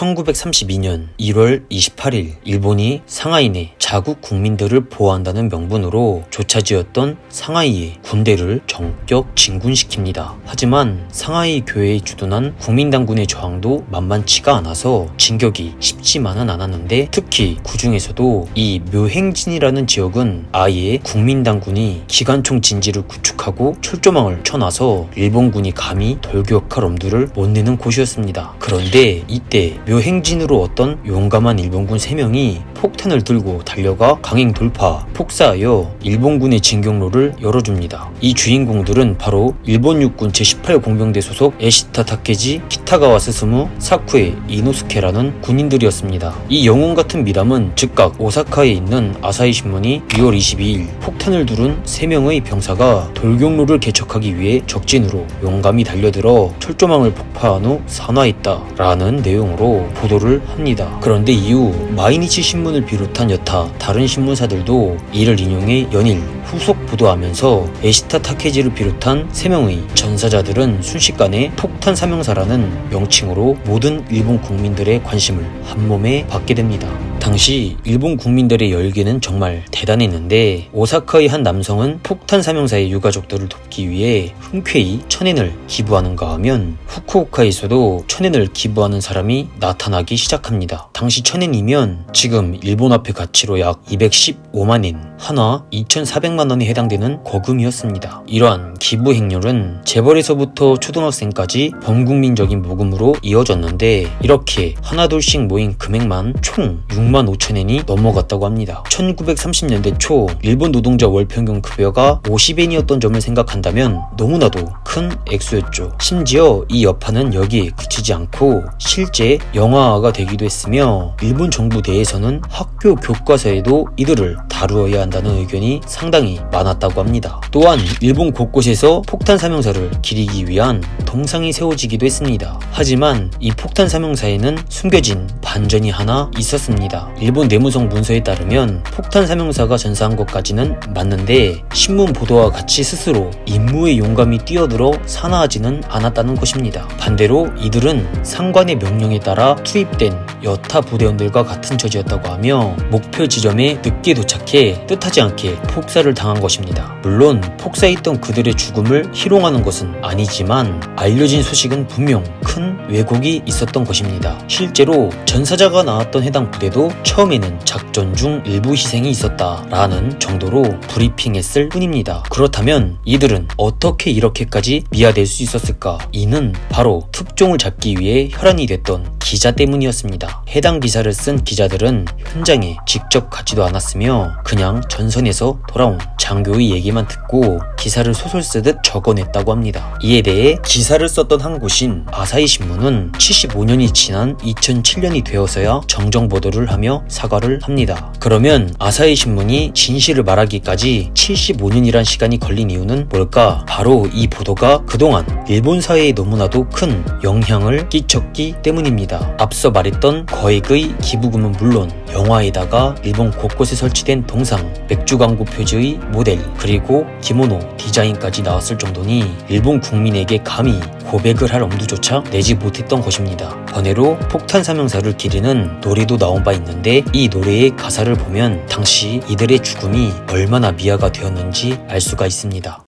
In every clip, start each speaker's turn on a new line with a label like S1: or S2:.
S1: 1932년 1월 28일 일본이 상하이 내 자국 국민들을 보호한다는 명분으로 조차지었던 상하이의 군대를 전격 진군시킵니다. 하지만 상하이 교회에 주둔한 국민당군의 저항도 만만치가 않아서 진격이 쉽지만은 않았는데, 특히 그 중에서도 이 묘행진이라는 지역은 아예 국민당군이 기관총 진지를 구축하고 철조망을 쳐놔서 일본군이 감히 돌격할 엄두를 못 내는 곳이었습니다. 그런데 이때 묘행진으로 어떤 용감한 일본군 3명이 폭탄을 들고 달려가 강행 돌파, 폭사하여 일본군의 진격로를 열어줍니다. 이 주인공들은 바로 일본 육군 제18공병대 소속 에시타 타케지, 키타가와 스스무, 사쿠에 이노스케라는 군인들이었습니다. 이 영웅같은 미담은 즉각 오사카에 있는 아사히 신문이 6월 22일 폭탄을 두른 3명의 병사가 돌격로를 개척하기 위해 적진으로 용감히 달려들어 철조망을 폭파한 후 산화했다라는 내용으로 보도를 합니다. 그런데 이후 마이니치 신문을 비롯한 여타 다른 신문사들도 이를 인용해 연일 후속 보도하면서 에시타 타케지를 비롯한 3명의 전사자들은 순식간에 폭탄 사명사라는 명칭으로 모든 일본 국민들의 관심을 한몸에 받게 됩니다. 당시 일본 국민들의 열기는 정말 대단했는데, 오사카의 한 남성은 폭탄 사명사의 유가족들을 돕기 위해 흔쾌히 1000엔을 기부하는가 하면 후쿠오카에서도 1000엔을 기부하는 사람이 나타나기 시작합니다. 당시 1000엔이면 지금 일본 화폐 가치로 약 215만엔, 한화 2400만원에 해당되는 거금이었습니다. 이러한 기부 행렬은 재벌에서부터 초등학생까지 범국민적인 모금으로 이어졌는데, 이렇게 하나둘씩 모인 금액만 총 6만 5천엔이 넘어갔다고 합니다. 1930년대 초 일본 노동자 월평균 급여가 50엔이었던 점을 생각한다면 너무나도 큰 액수였죠. 심지어 이 여파는 여기에 그치지 않고 실제 영화화가 되기도 했으며, 일본 정부 내에서는 학교 교과서에도 이들을 다루어야 한다는 의견이 상당히 많았다고 합니다. 또한 일본 곳곳에서 폭탄 사명사를 기리기 위한 동상이 세워지기도 했습니다. 하지만 이 폭탄 사명사에는 숨겨진 반전이 하나 있었습니다. 일본 내무성 문서에 따르면 폭탄 사명사가 전사한 것까지는 맞는데, 신문 보도와 같이 스스로 임무에 용감히 뛰어들어 산화하지는 않았다는 것입니다. 반대로 이들은 상관의 명령에 따라 투입된 여타 부대원들과 같은 처지였다고 하며, 목표 지점에 늦게 도착해 뜻하지 않게 폭사를 당한 것입니다. 물론 폭사했던 그들의 죽음을 희롱하는 것은 아니지만 알려진 소식은 분명 큰 왜곡이 있었던 것입니다. 실제로 전사자가 나왔던 해당 부대도 처음에는 작전 중 일부 희생이 있었다라는 정도로 브리핑했을 뿐입니다. 그렇다면 이들은 어떻게 이렇게까지 미화될 수 있었을까? 이는 바로 특종을 잡기 위해 혈안이 됐던 기자 때문이었습니다. 해당 기사를 쓴 기자들은 현장에 직접 가지도 않았으며 그냥 전선에서 돌아온 장교의 얘기만 듣고 기사를 소설 쓰듯 적어냈다고 합니다. 이에 대해 기사를 썼던 한 곳인 아사히 신문은 75년이 지난 2007년이 되어서야 정정 보도를 하며 사과를 합니다. 그러면 아사히 신문이 진실을 말하기까지 75년이란 시간이 걸린 이유는 뭘까? 바로 이 보도가 그동안 일본 사회에 너무나도 큰 영향을 끼쳤기 때문입니다. 앞서 말했던 거액의 기부금은 물론 영화에다가 일본 곳곳에 설치된 동상, 맥주 광고 표지의 모델, 그리고 기모노 디자인까지 나왔을 정도니 일본 국민에게 감히 고백을 할 엄두조차 내지 못했던 것입니다. 번외로 폭탄 사명사를 기리는 노래도 나온 바 있는데, 이 노래의 가사를 보면 당시 이들의 죽음이 얼마나 미화가 되었는지 알 수가 있습니다.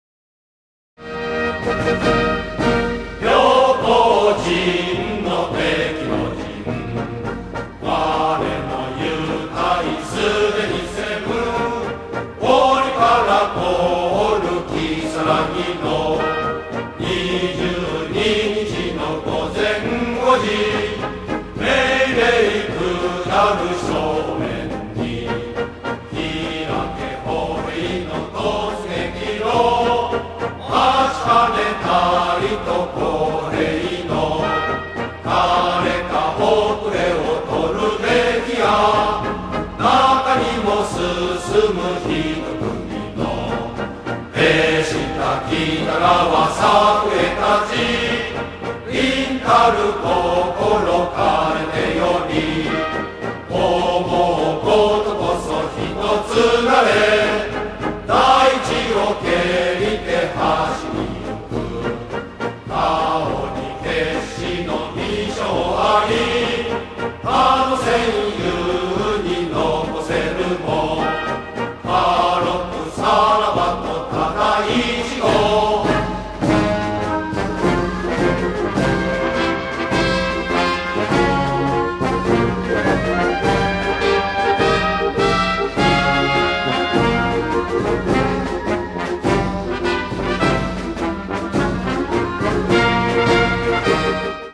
S2: Oh